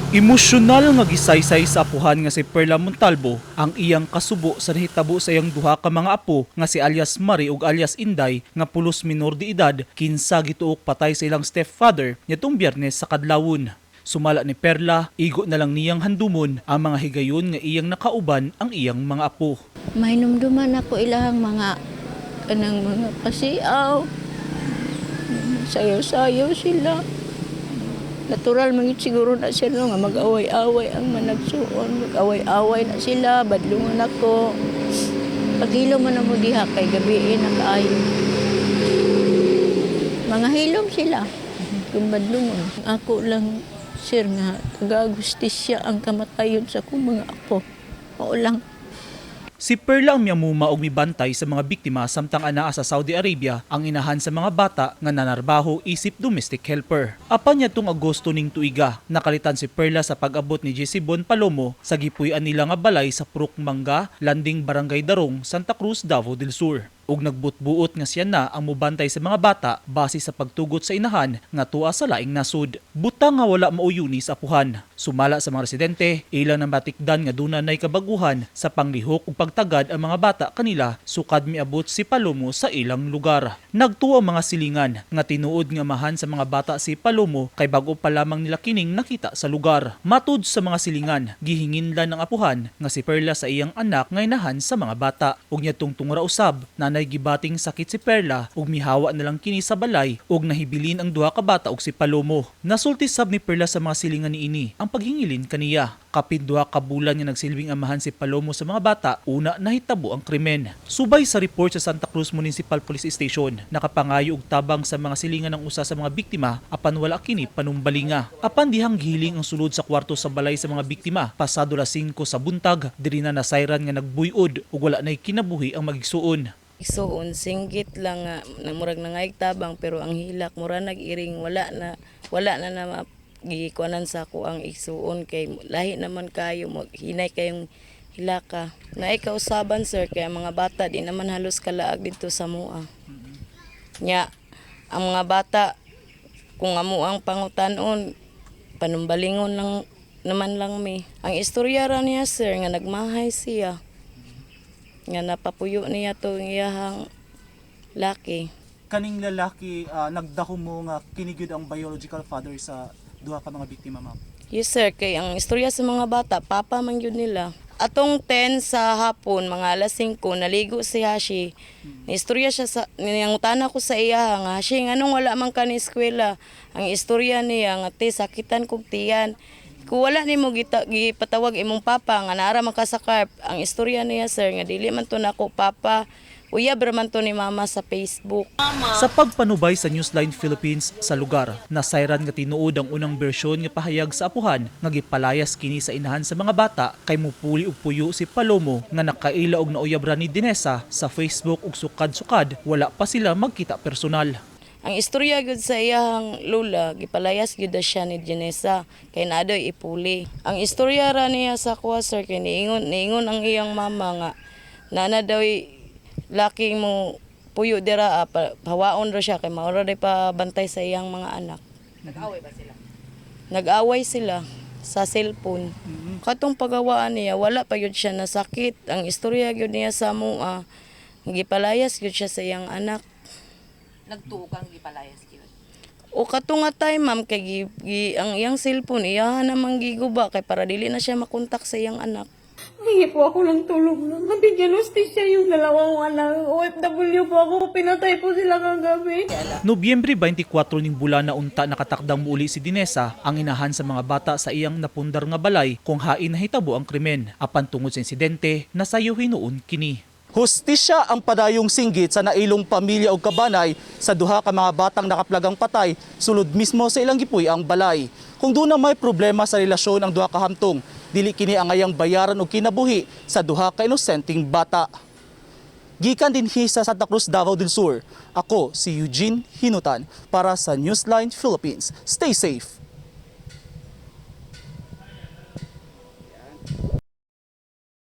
Emosyonal nga gisaysay sa apuhan nga si Perla Montalvo ang iyang kasubo sa nahitabo sa iyang duha ka mga apo nga si alias Marie ug alias Inday nga pulos minor de edad kinsa gituok patay sa ilang stepfather nitong Biyernes sa kadlawon. Sumala ni Perla, igo na lang niyang handumon ang mga higayon nga iyang nakauban ang iyang mga apo. Mahinumduman ako ilahang mga kanang mga pasiaw. Sayaw-sayaw sila. Natural man yun siguro na sila nga mag-away-away ang managsuon. Mag-away-away na sila, badlungan ako. Paghilom man na mo diha kay gabiin na kaayo. Mga hilom sila. Kung badlungan. Ako lang, sir, nga kagagustisya ang kamatayon sa kong mga apo. Oo lang. Si Perla ang miyamuma og mibantay sa mga biktima samtang anaa sa Saudi Arabia ang inahan sa mga bata nga nanarbaho isip domestic helper. Apan niya tung Agosto ning tuiga, nakalitan si Perla sa pag-abot ni Jesse Bon Palomo sa gipuy-an nila nga balay sa Purok Mangga, Landing Barangay Darong, Santa Cruz, Davao del Sur. Ug nagbut-buot nga siya na ang mubantay sa mga bata base sa pagtugot sa inahan nga tuwa sa laing nasud. Butang nga wala mauyuni sa apuhan. Sumala sa mga residente, ilang nabatikdan nga dunay kabaguhan sa panglihok ug pagtagad ang mga bata kanila sukad miabot si Palomo sa ilang lugar. Nagtuo ang mga silingan nga tinuod nga mahan sa mga bata si Palomo kay bag-o pa lamang nila kining nakita sa lugar. Matud sa mga silingan, gihinginlan ng apuhan nga si Perla sa iyang anak nga inahan sa mga bata. Ug niya tungtung rausab nanay gibating sakit si Perla ug mihawa na lang kini sa balay ug nahibilin ang duha ka bata ug si Palomo. Nasulti sab ni Perla sa mga silingan niini ang paghingilin kaniya. Kapin duha ka bulan nga nagsilbing amahan si Palomo sa mga bata, una nahitabo ang krimen. Subay sa report sa Santa Cruz Municipal Police Station, nakapangayo og tabang sa mga silingan ng usa sa mga biktima apan wala kini panumbalinga. Apan dihang gihiling ang sulod sa kwarto sa balay sa mga biktima, pasado las 5 sa buntag, diri na nasayran nga nagbuyod ug wala nay kinabuhi ang magigsuon. Igsuon singgit lang nga murag nangayag tabang pero ang hilak mura nag-iring wala na gikuanan sa ako ang igsuon kay lahi naman kayo hinay kayong hilaka. Naay kausaban sir kay ang mga bata di naman halos kalaag dito sa mua. Nya ang mga bata kung amo ang pangutanon panumbalingon lang naman lang mi. Ang istorya ra niya sir nga nagmahay siya. Nga napapuyo niya to iyahang laki. Kaning lalaki nagdahom mo nga kinigyud ang biological father sa duha ka mga biktima, ma'am. Yes sir, kay ang istorya sa mga bata, papa man yun nila. Atong 10 sa hapon, mga alas 5, naligo si Hashi. Istorya siya sa, nangutana ko sa iya, nga Hashi, anong wala man ka ni eskwela? Ang istorya niya, nga te, sakitan kong tiyan. Kung wala ni mo gipatawag imong papa, nga naara man ka sa carp, ang istorya niya sir, nga dili man to nako papa, uyab raman to ni mama sa Facebook. Sa pagpanubay sa Newsline Philippines sa lugar, nasayran nga tinuod ang unang bersyon nga pahayag sa apuhan nga gipalayas kini sa inahan sa mga bata kay mupuli og puyo si Palomo nga nakaila og nauyab ra ni Dinesa sa Facebook ug sukad-sukad wala pa sila magkita personal. Ang istorya gyud sa iyang lola, gipalayas gyud siya ni Janessa kay naadoy ipuli. Ang istorya ra niya sa kuha sir kay niingon ang iyang mama nga nana daw laki mo puyo dira hawaon ra siya kay maura day pa bantay sa iyang mga anak. Nag-away ba sila? Nag-away sila sa cellphone. Katong pagawaan niya wala pa gyud siya nasakit. Ang istorya gyud niya sa mua gipalayas gyud siya sa iyang anak. Nagtuo kang gipalayas gyud. O katong nga time ma'am kay ang iyang cellphone iyahan namang giguba kay para dili na siya makontak sa iyang anak. Hingi po ako ng tulong na mabigyan hostisya yung dalawang anak. OFW po ako, pinatay po sila kagabi. Nobyembre 24 ning bulan na unta nakatakdang muli si Dinesa ang inahan sa mga bata sa iyang napundar nga balay kung hain nahitabo ang krimen. Apan tungod sa insidente, nasayo hinuon kini. Hustisya ang padayong singgit sa nailong pamilya o kabanay sa duha ka mga batang nakaplagang patay sulod mismo sa ilang gipuy ang balay. Kung doon na may problema sa relasyon ang duha ka hamtong, dili kini ang ngayang bayaran o kinabuhi sa duha ka inosenteng bata. Gikan din sa Santa Cruz, Davao del Sur. Ako si Eugene Hinutan para sa Newsline Philippines. Stay safe.